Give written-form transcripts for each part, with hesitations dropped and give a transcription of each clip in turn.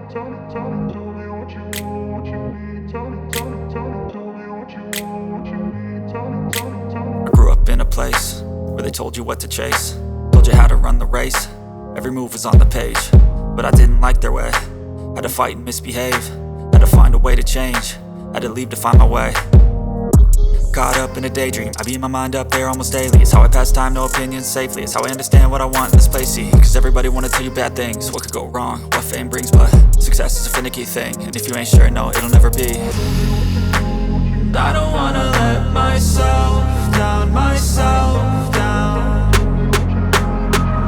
I grew up in a place where they told you what to chase, told you how to run the race. Every move was on the page, but I didn't like their way. Had to fight and misbehave, had to find a way to change, had to leave to find my way. Caught up in a daydream, I beat my mind up there almost daily. It's how I pass time, no opinions safely. It's how I understand what I want in this place, see. Cause everybody wanna tell you bad things, what could go wrong, what fame brings. But success is a finicky thing, and if you ain't sure, no, it'll never be. I don't wanna let myself down, myself down.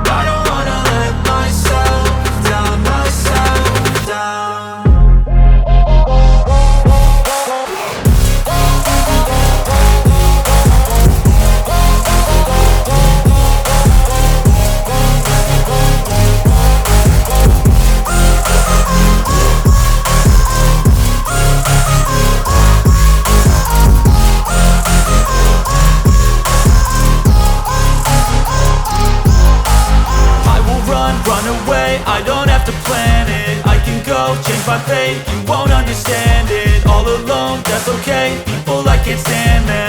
I don't wanna let myself down, myself down. Run away, I don't have to plan it. I can go, change my fate, you won't understand it. All alone, that's okay, people I can't stand, man.